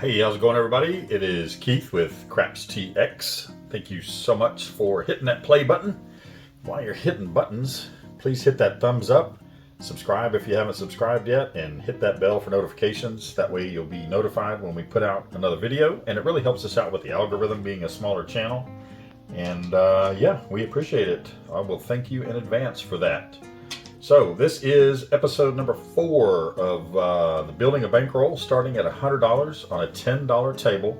Hey, how's it going, everybody? It is Keith with Craps TX. Thank you so much for hitting that play button. While you're hitting buttons, please hit that thumbs up, subscribe if you haven't subscribed yet, and hit that bell for notifications. That way you'll be notified when we put out another video, and it really helps us out with the algorithm being a smaller channel. And yeah, we appreciate it. I will thank you in advance for that. So this is episode number 4 of the building a bankroll, starting at $100 on a $10 table.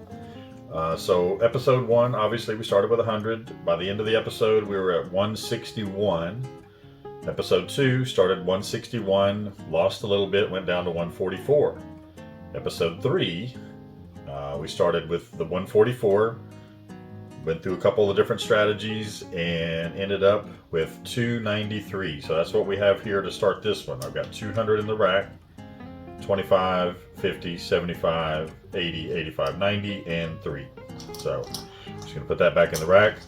So episode 1, obviously we started with 100. By the end of the episode, we were at 161. Episode 2 started 161, lost a little bit, went down to 144. Episode 3, we started with the 144. Went through a couple of different strategies and ended up with 293. So that's what we have here to start this one. I've got 200 in the rack, 25, 50, 75, 80, 85, 90, and 3. So I'm just going to put that back in the rack.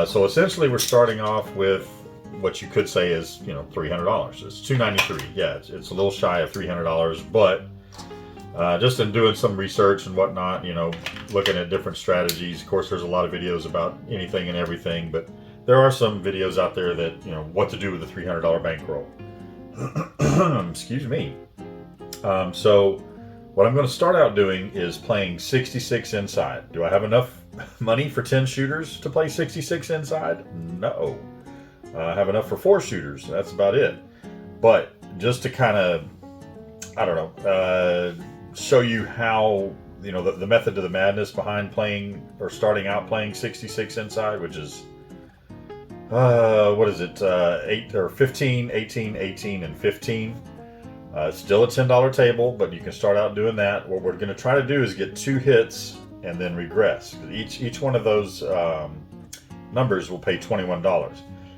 So essentially we're starting off with what you could say is, $300. It's 293. Yeah, it's a little shy of $300, but just in doing some research and whatnot, looking at different strategies. Of course, there's a lot of videos about anything and everything, but there are some videos out there that, what to do with a $300 bankroll. Excuse me. So what I'm going to start out doing is playing 66 inside. Do I have enough money for 10 shooters to play 66 inside? No. I have enough for 4 shooters. That's about it. But just to kind of, I don't know, show you how, the method to the madness behind playing or starting out playing 66 inside, which is, what is it, 8 or 15, 18, 18, and 15. It's still a $10 table, but you can start out doing that. What we're going to try to do is get 2 hits and then regress. Each one of those numbers will pay $21.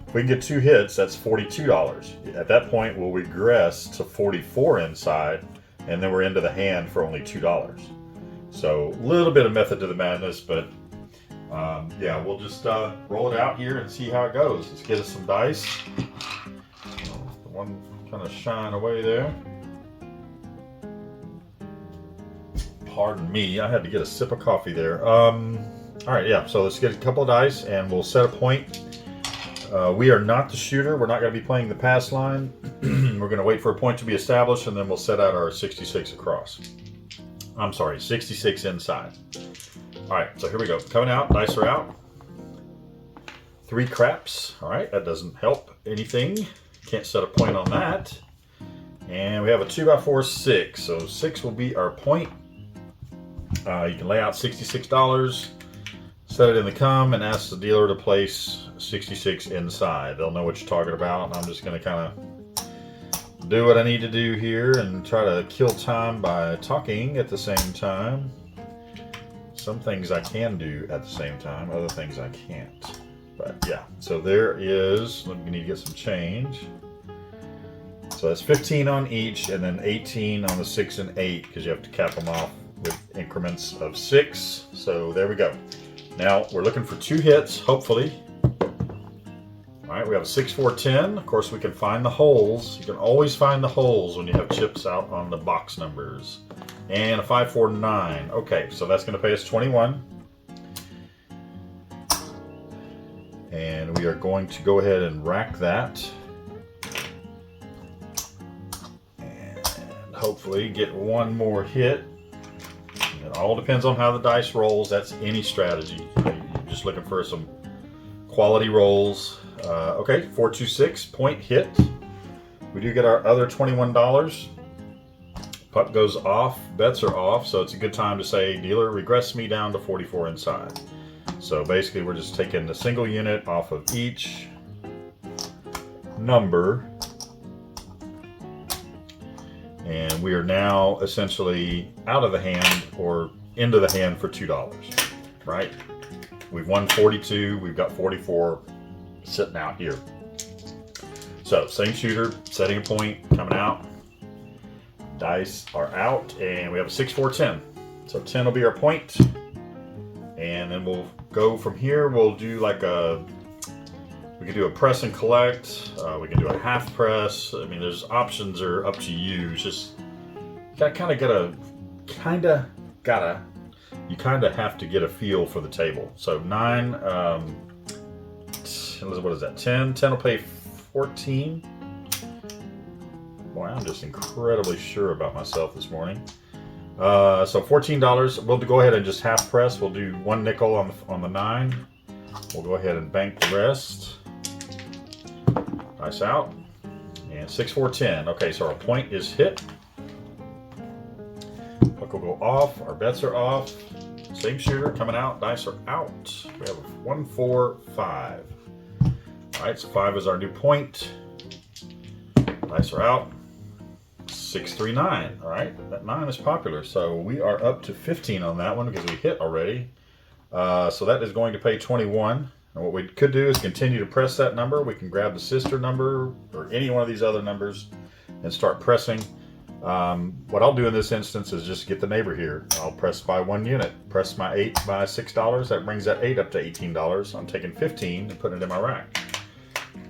If we can get 2 hits, that's $42. At that point, we'll regress to 44 inside, and then we're into the hand for only $2. So a little bit of method to the madness, but yeah, we'll just roll it out here and see how it goes. Let's get us some dice. The one kind of shine away there. Pardon me, I had to get a sip of coffee there. All right, yeah, so let's get a couple of dice and we'll set a point. We are not the shooter. We're not going to be playing the pass line. We're going to wait for a point to be established, and then we'll set out our 66 across. I'm sorry, 66 inside. All right, so here we go. Coming out, dice are out. 3 craps. All right, that doesn't help anything. Can't set a point on that. And we have a 2x4 6. So 6 will be our point. You can lay out $66. Set it in the cum and ask the dealer to place 66 inside. They'll know what you're talking about. And I'm just going to kind of do what I need to do here and try to kill time by talking at the same time. Some things I can do at the same time, other things I can't. But yeah, so there is, we need to get some change. So that's 15 on each and then 18 on the 6 and 8 because you have to cap them off with increments of 6. So there we go. Now we're looking for 2 hits, hopefully. All right, we have a 6, 4, 10. Of course, we can find the holes. You can always find the holes when you have chips out on the box numbers. And a 5, 4, 9. Okay, so that's going to pay us 21. And we are going to go ahead and rack that. And hopefully get one more hit. It all depends on how the dice rolls. That's any strategy. You're just looking for some quality rolls. Okay, 426 point hit. We do get our other $21. Putt goes off, bets are off, so it's a good time to say, dealer, regress me down to 44 inside. So basically we're just taking the single unit off of each number. And we are now essentially out of the hand or into the hand for $2, right? We've won 42, we've got 44 sitting out here. So same shooter, setting a point, coming out. Dice are out, and we have a 6, 4, 10. So 10 will be our point. And then we'll go from here. We'll do like we can do a press and collect. We can do a half press. I mean, there's options are up to you. It's just, you gotta kind of get a you kind of have to get a feel for the table. So 9, what is that? 10 will pay 14. Boy, I'm just incredibly sure about myself this morning. So $14. We'll go ahead and just half press. We'll do 1 nickel on the 9. We'll go ahead and bank the rest. Dice out. And 6, 4, 10. Okay, so our point is hit. Puck will go off. Our bets are off. Same shooter coming out. Dice are out. We have 1, 4, 5. All right, so 5 is our new point. Dice are out. 6, 3, 9. All right, that 9 is popular. So we are up to 15 on that one because we hit already. So that is going to pay 21. And what we could do is continue to press that number. We can grab the sister number or any one of these other numbers and start pressing. What I'll do in this instance is just get the neighbor here. I'll press by 1 unit. Press my 8 by $6. That brings that 8 up to $18. I'm taking 15 and putting it in my rack.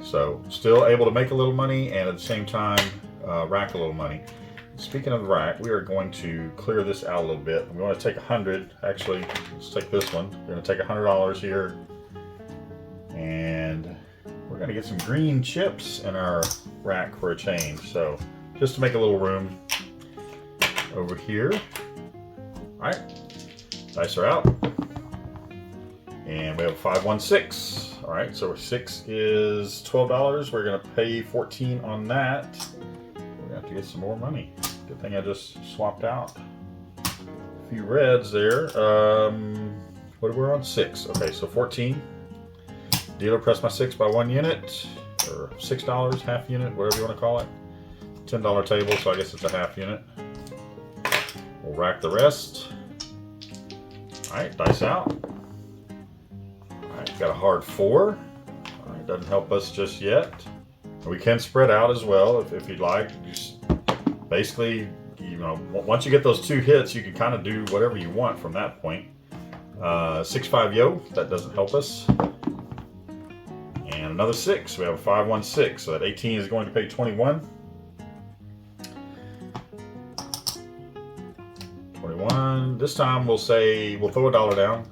So still able to make a little money and at the same time rack a little money. Speaking of the rack, we are going to clear this out a little bit. We want to take 100. Actually, let's take this one. We're going to take $100 here. And we're going to get some green chips in our rack for a change. So just to make a little room over here. All right, dice are out. And we have 5, 1, 6. All right, so 6 is $12. We're going to pay 14 on that. We're going to have to get some more money. Good thing I just swapped out a few reds there. What are we on? 6. Okay, so 14. Dealer pressed my 6 by 1 unit, or $6, half unit, whatever you want to call it. $10 table, so I guess it's a half unit. We'll rack the rest. All right, dice out. All right, got a hard 4. All right, doesn't help us just yet. We can spread out as well if you'd like. Just basically, you know, once you get those 2 hits, you can kind of do whatever you want from that point. 6, 5, yo, that doesn't help us. And another 6. We have a 5, 1, 6. So that 18 is going to pay 21. 21. This time we'll say, we'll throw $1 down.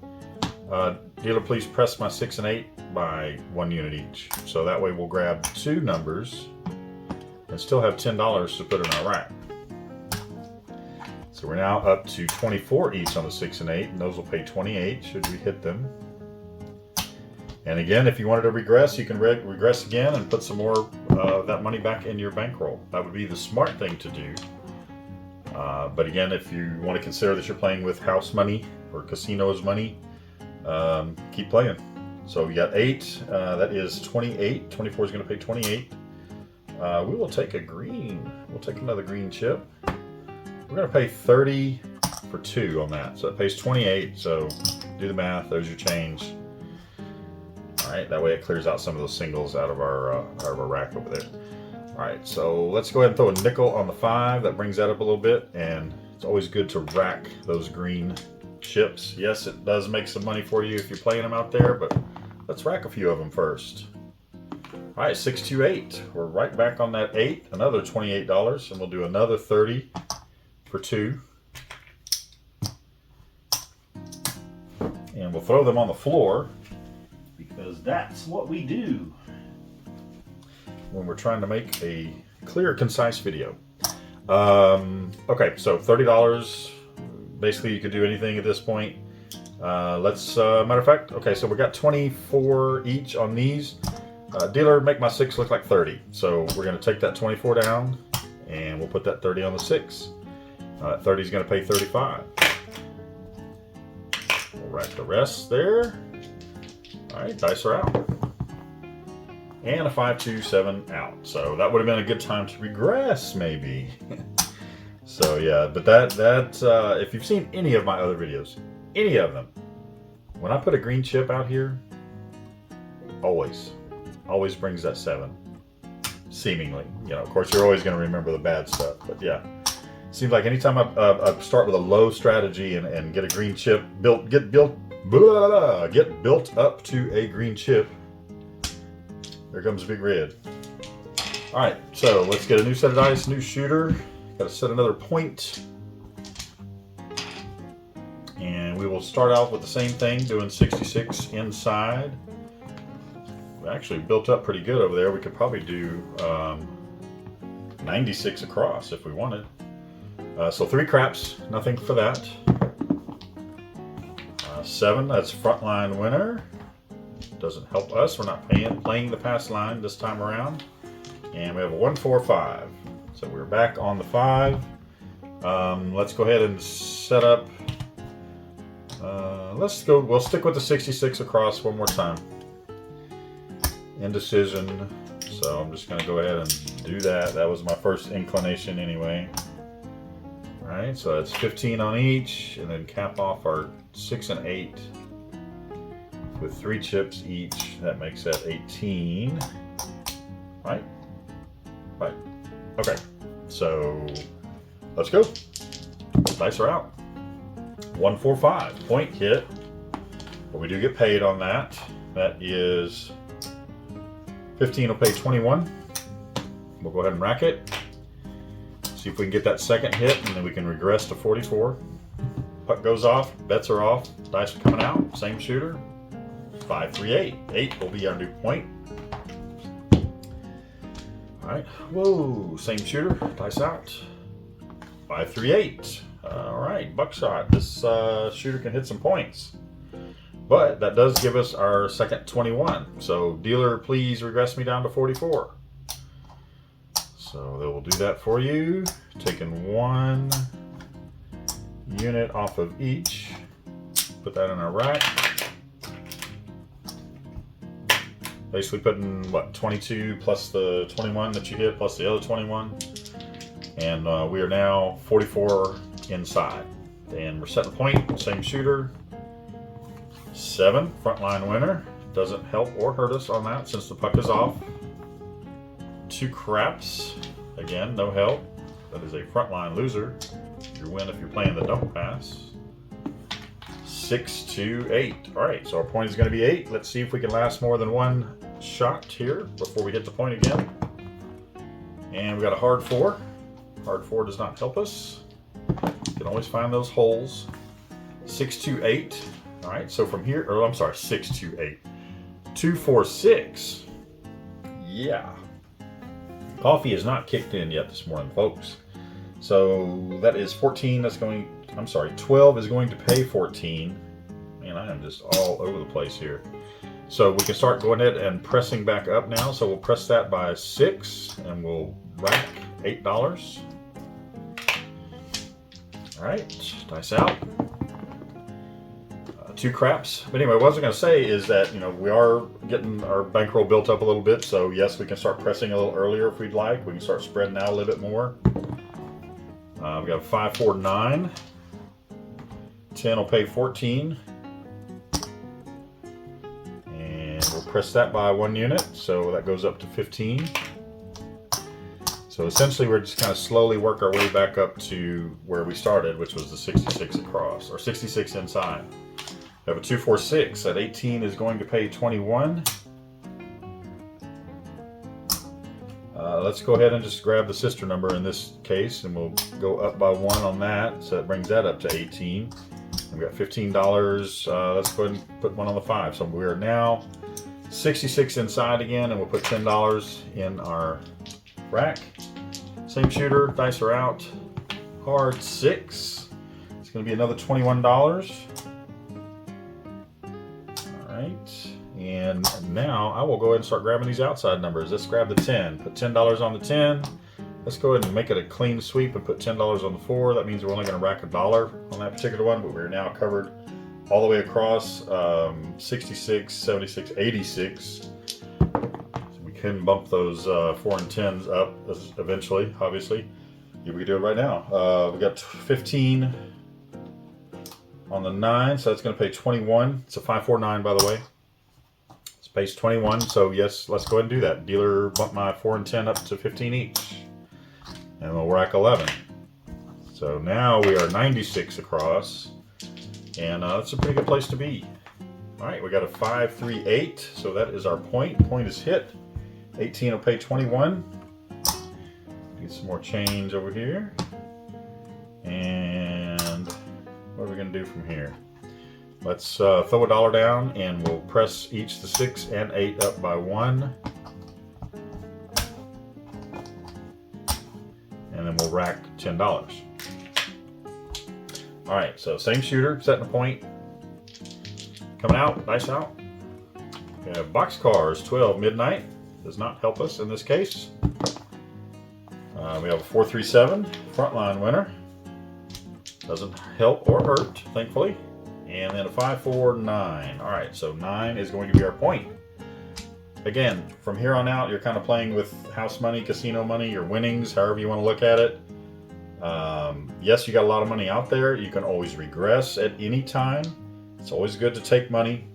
Dealer, please press my 6 and 8 by 1 unit each. So that way we'll grab 2 numbers and still have $10 to put in our rack. So we're now up to 24 each on the 6 and 8, and those will pay 28 should we hit them. And again, if you wanted to regress, you can regress again and put some more of that money back in your bankroll. That would be the smart thing to do. But again, if you want to consider that you're playing with house money or casinos money, keep playing. So we got 8, that is 28. 24 is going to pay 28. We will take a green. We'll take another green chip. We're going to pay 30 for 2 on that. So it pays 28. So do the math. There's your change. All right, that way it clears out some of those singles out of our rack over there. All right, so let's go ahead and throw a nickel on the 5. That brings that up a little bit, and it's always good to rack those green chips. Yes, it does make some money for you if you're playing them out there, but let's rack a few of them first. All right, 6, 2, 8. We're right back on that 8, another $28, and we'll do another 30 for 2. And we'll throw them on the floor, because that's what we do when we're trying to make a clear, concise video. Okay, so $30. Basically, you could do anything at this point. Matter of fact, okay, so we got 24 each on these. Dealer, make my 6 look like 30. So we're going to take that 24 down, and we'll put that 30 on the 6. 30 is going to pay 35. We'll rack the rest there. All right, dice are out. And a 5, 2, 7 out. So that would have been a good time to regress, maybe. So yeah, but that if you've seen any of my other videos, any of them, when I put a green chip out here, always brings that 7. Seemingly, you know, of course you're always going to remember the bad stuff, but yeah. Seems like anytime I start with a low strategy and get a green chip get built up to a green chip, there comes a big red. All right, so let's get a new set of dice, new shooter. Got to set another point. And we will start out with the same thing, doing 66 inside. We actually built up pretty good over there. We could probably do 96 across if we wanted. So 3 craps, nothing for that. 7, that's frontline winner. Doesn't help us. We're not playing the pass line this time around. And we have a 1, 4, 5. So we're back on the 5. Let's go ahead and set up. We'll stick with the 66 across one more time. Indecision. So I'm just going to go ahead and do that. That was my first inclination anyway. Alright, so that's 15 on each, and then cap off our 6 and 8 with 3 chips each. That makes that 18. Right? Right. Okay, so let's go. Dice are out. 1, 4, 5. Point hit. But we do get paid on that. That is 15 will pay 21. We'll go ahead and rack it. See if we can get that second hit, and then we can regress to 44. Puck goes off, bets are off, dice are coming out, same shooter. 5, 3, 8. 8 will be our new point. Alright, whoa, same shooter, dice out. 5, 3, 8. Alright, buckshot. This shooter can hit some points. But that does give us our second 21. So dealer, please regress me down to 44. So they will do that for you. Taking 1 unit off of each. Put that in our rack. Basically putting, what, 22 plus the 21 that you hit, plus the other 21. And we are now 44 inside. And we're setting a point, same shooter. 7, frontline winner. Doesn't help or hurt us on that since the puck is off. 2 craps. Again, no help. That is a frontline loser. You win if you're playing the double pass. 6, 2, 8. Alright, so our point is going to be 8. Let's see if we can last more than one shot here before we hit the point again. And we got a hard 4. Hard 4 does not help us. You can always find those holes. 6, 2, 8. Alright, so from here, or I'm sorry, 6, 2, 8. 2, 4, 6. Yeah. Coffee is not kicked in yet this morning, folks. So that is 14. That's going, I'm sorry, 12 is going to pay 14. Man, I am just all over the place here. So we can start going ahead and pressing back up now. So we'll press that by 6 and we'll rack $8. All right, dice out. 2 craps. But anyway, what I was going to say is that, you know, we are getting our bankroll built up a little bit. So yes, we can start pressing a little earlier if we'd like. We can start spreading out a little bit more. We got a 5, 4, 9. 10 will pay 14. And we'll press that by 1 unit. So that goes up to 15. So essentially we're just kind of slowly work our way back up to where we started, which was the 66 across, or 66 inside. We have a 2, 4, 6. At 18 is going to pay 21. Let's go ahead and just grab the sister number in this case, and we'll go up by 1 on that. So that brings that up to 18. And we got $15. Let's go ahead and put 1 on the 5. So we are now 66 inside again, and we'll put $10 in our rack. Same shooter, dice are out. Hard 6. It's going to be another $21. Alright, and now I will go ahead and start grabbing these outside numbers. Let's grab the 10. Put $10 on the 10. Let's go ahead and make it a clean sweep and put $10 on the 4. That means we're only going to rack $1 on that particular one, but we're now covered all the way across 66, 76, 86. Can bump those 4 and 10s up eventually, obviously. Yeah, we can do it right now. We got 15 on the 9, so that's going to pay 21. It's a 5, 4, 9, by the way. It's pays 21, so yes, let's go ahead and do that. Dealer bump my 4 and 10 up to 15 each. And we'll rack 11. So now we are 96 across, and that's a pretty good place to be. All right, we got a 5, 3, 8, so that is our point. Point is hit. 18 will pay 21. Get some more change over here. And what do we going to do from here? Let's throw $1 down, and we'll press each the 6 and 8 up by 1. And then we'll rack $10. All right, so same shooter, setting a point. Coming out, dice out. We have boxcars, 12 midnight. Does not help us in this case. We have a 437 frontline winner. Doesn't help or hurt, thankfully. And then a 549. All right, so 9 is going to be our point. Again, from here on out, you're kind of playing with house money, casino money, your winnings, however you want to look at it. Yes, you got a lot of money out there. You can always regress at any time. It's always good to take money.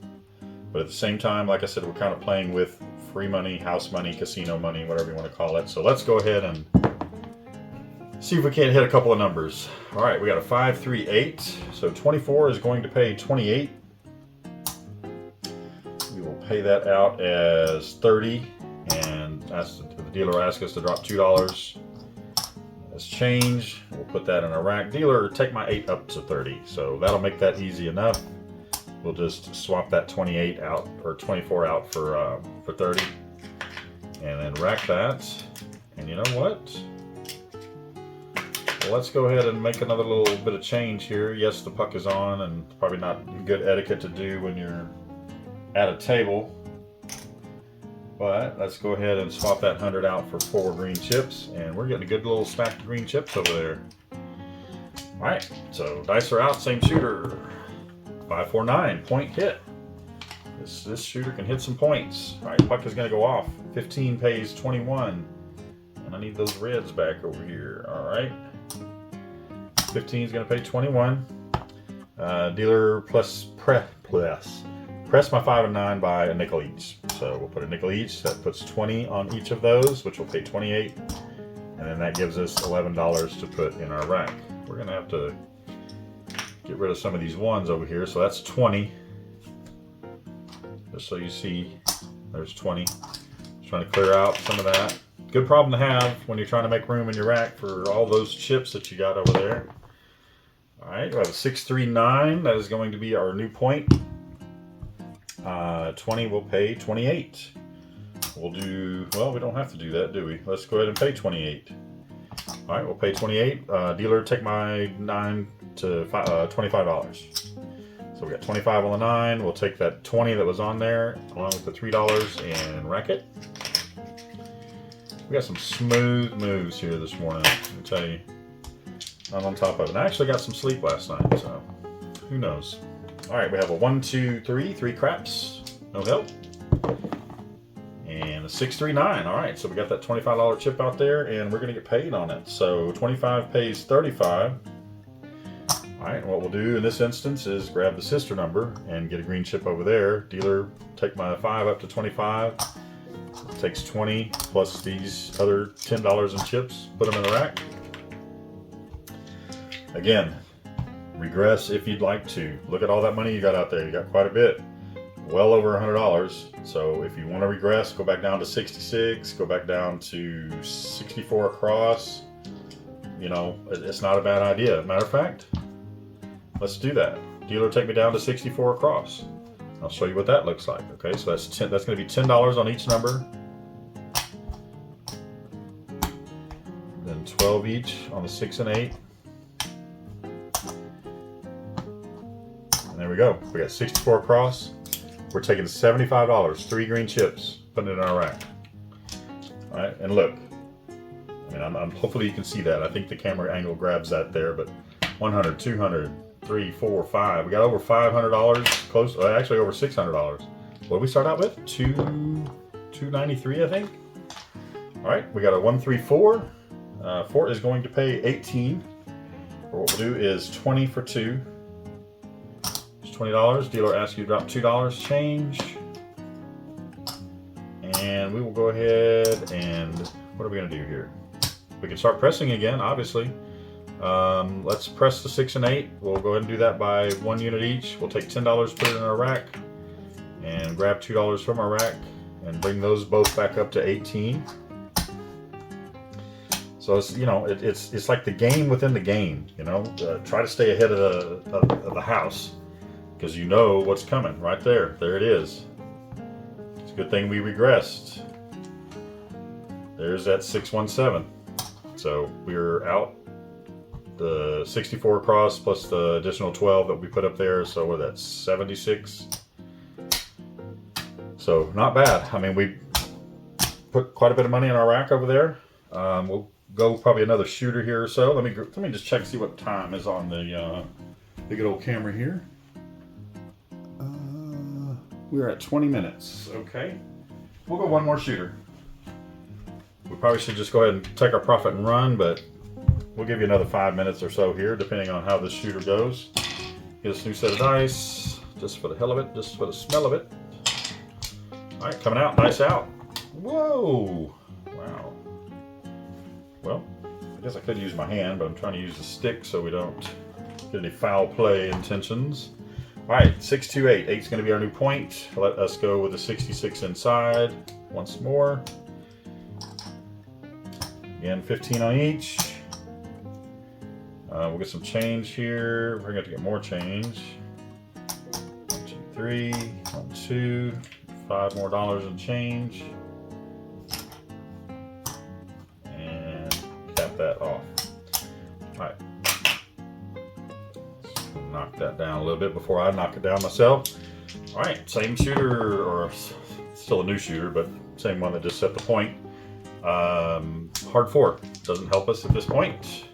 But at the same time, like I said, we're kind of playing with free money, house money, casino money, whatever you want to call it. So let's go ahead and see if we can't hit a couple of numbers. All right, we got a 538. So 24 is going to pay 28. We will pay that out as 30, and the dealer asked us to drop $2 as change. We'll put that in a rack. Dealer, take my 8 up to 30. So that'll make that easy enough. We'll just swap that 28 out, or 24 out for 30, and then rack that. And you know what? Well, let's go ahead and make another little bit of change here. Yes, the puck is on, and probably not good etiquette to do when you're at a table. But let's go ahead and swap that 100 out for 4 green chips, and we're getting a good little stack of green chips over there. All right, so dice are out, same shooter. 549, point hit. This shooter can hit some points. All right, puck is going to go off. 15 pays 21, and I need those reds back over here. All right, 15 is going to pay 21. Dealer press my 5 and 9 by a nickel each. So we'll put a nickel each. That puts 20 on each of those, which will pay 28, and then that gives us $11 to put in our rack. We're going to have to get rid of some of these ones over here. So that's 20. Just so you see, there's 20. Just trying to clear out some of that. Good problem to have when you're trying to make room in your rack for all those chips that you got over there. All right, we have a 639. That is going to be our new point. 20 will pay 28. We'll do, well, we don't have to do that, do we? Let's go ahead and pay 28. All right, we'll pay 28. Dealer, take my 9 to $25. So we got 25 on the 9. We'll take that 20 that was on there along with the $3 and rack it. We got some smooth moves here this morning, let me tell you. I'm on top of it. I actually got some sleep last night, so who knows. All right, we have a 1, 2, 3, 3 craps, no help. And a 639. All right, so we got that $25 chip out there, and we're gonna get paid on it. So 25 pays 35. All right, what we'll do in this instance is grab the sister number and get a green chip over there. Dealer, take my 5 up to 25. It takes 20 plus these other $10 in chips, put them in the rack. Again, regress if you'd like to. Look at all that money you got out there. You got quite a bit, well over $100. So if you want to regress, go back down to 66, go back down to 64 across. You know, it's not a bad idea. Matter of fact, let's do that. Dealer, take me down to 64 across. I'll show you what that looks like. Okay, so that's going to be $10 on each number. Then 12 each on the 6 and 8. And there we go. We got 64 across. We're taking $75, 3 green chips, putting it in our rack. All right, and look. I mean, I'm hopefully you can see that. I think the camera angle grabs that there, but 100, 200, 3, 4, 5. We got over $500, close, actually over $600. What did we start out with? $293, I think. All right, we got a 134. 4 is going to pay 18. Or what we'll do is 20 for 2. It's $20. Dealer asks you to drop $2 change. And we will go ahead and, what are we gonna do here? We can start pressing again, obviously. Let's press the 6 and 8. We'll go ahead and do that by 1 unit each. We'll take $10, put it in our rack, and grab $2 from our rack, and bring those both back up to 18. So it's, you know, it's like the game within the game. You know, try to stay ahead of the house, because you know what's coming right there. There it is. It's a good thing we regressed. There's that 617. So we're out the 64 across plus the additional 12 that we put up there. So what, that's 76. So not bad. I mean, we put quite a bit of money in our rack over there. We'll go probably another shooter here or so. Let me just check, see what time is on the good old camera here. We're at 20 minutes. Okay, we'll go one more shooter. We probably should just go ahead and take our profit and run, but we'll give you another 5 minutes or so here, depending on how this shooter goes. Get us a new set of dice, just for the hell of it, just for the smell of it. All right, coming out, nice out. Whoa, wow. Well, I guess I could use my hand, but I'm trying to use the stick so we don't get any foul play intentions. All right, 628, 8's gonna be our new point. Let us go with the 66 inside once more. Again, 15 on each. We'll get some change here. We're going to get more change. 1, 2, 3, 1, 2, $5 more in change. And cap that off. All right. Knock that down a little bit before I knock it down myself. All right, same shooter, or still a new shooter, but same one that just set the point. Hard 4 doesn't help us at this point.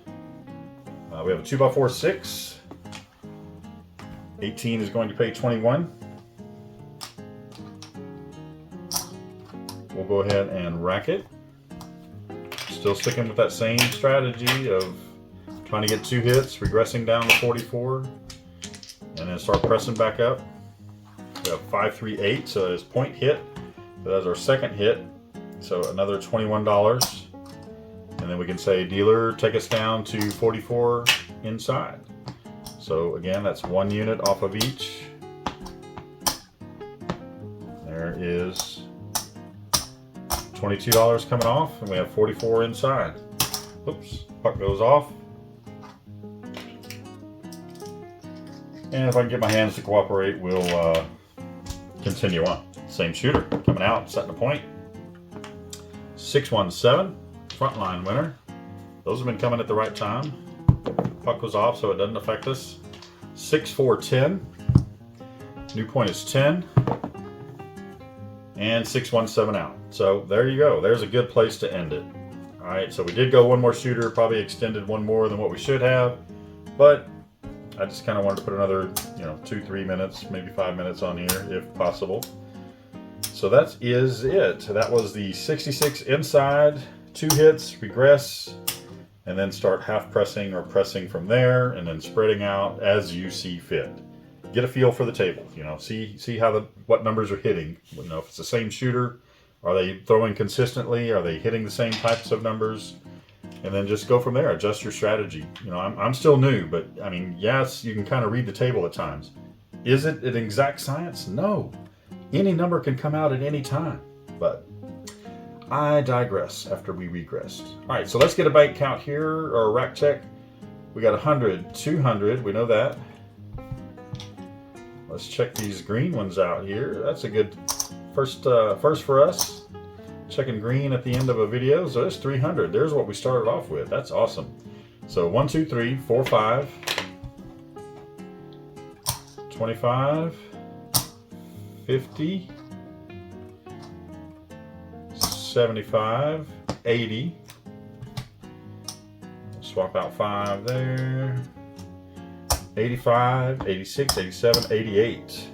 We have a 2x4 6. 18 is going to pay 21. We'll go ahead and rack it. Still sticking with that same strategy of trying to get 2 hits, regressing down to 44, and then start pressing back up. We have 5, 3, 8, so that is point hit. So that's our second hit. So another $21, and then we can say, dealer, take us down to 44 inside. So again, that's 1 unit off of each. There is $22 coming off, and we have 44 inside. Oops, puck goes off. And if I can get my hands to cooperate, we'll continue on. Same shooter coming out, setting a point. 617, frontline winner. Those have been coming at the right time. Puck was off, so it doesn't affect us. 6410. New point is 10. And 617 out. So there you go. There's a good place to end it. All right, so we did go one more shooter, probably extended one more than what we should have, but I just kind of wanted to put another, 2-3 minutes, maybe 5 minutes on here if possible. So that is it. That was the 66 inside, 2 hits, regress, and then start half pressing or pressing from there, and then spreading out as you see fit. Get a feel for the table. See how what numbers are hitting. If it's the same shooter, are they throwing consistently? Are they hitting the same types of numbers? And then just go from there. Adjust your strategy. I'm still new, but I mean, yes, you can kind of read the table at times. Is it an exact science? No. Any number can come out at any time, but I digress after we regressed. All right, so let's get a bank count here, or a rack check. We got 100, 200, we know that. Let's check these green ones out here. That's a good first for us. Checking green at the end of a video. So there's 300. There's what we started off with. That's awesome. So 1, 2, 3, 4, 5, 25, 50, 75, 80. Swap out 5 there. 85, 86, 87, 88.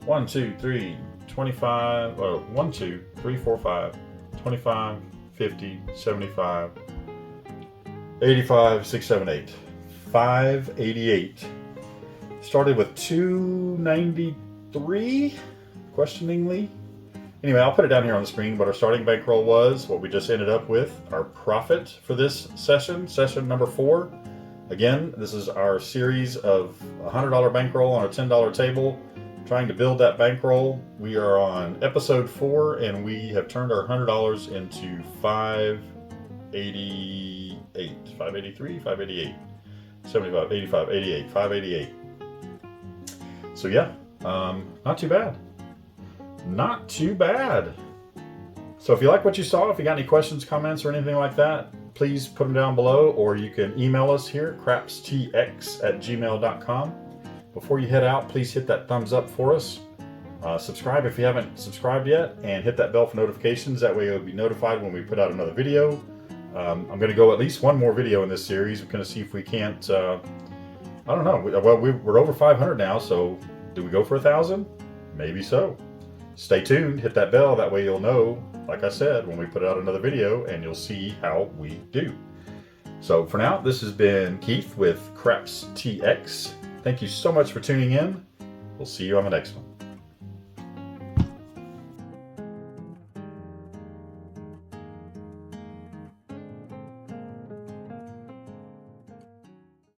1, 2, 3, 25, 1, 2, 3, 4, 5, 25, 50, 75, 85, 6, 7, 8. 588. Started with 293, questioningly. Anyway, I'll put it down here on the screen, but our starting bankroll was what we just ended up with. Our profit for this session number 4. Again, this is our series of $100 bankroll on a $10 table, trying to build that bankroll. We are on episode 4, and we have turned our $100 into 5 588, 583, 588, 75, 85, 88, 588. So yeah, not too bad. Not too bad. So if you like what you saw, if you got any questions, comments, or anything like that, please put them down below, or you can email us here, crapstx@gmail.com. Before you head out, please hit that thumbs up for us. Subscribe if you haven't subscribed yet, and hit that bell for notifications. That way you'll be notified when we put out another video. I'm going to go at least one more video in this series. We're going to see if we can't, I don't know. Well, we're over 500 now, so do we go for 1,000? Maybe so. Stay tuned, hit that bell. That way you'll know, like I said, when we put out another video, and you'll see how we do. So for now, this has been Keith with KnDFlips. Thank you so much for tuning in. We'll see you on the next one.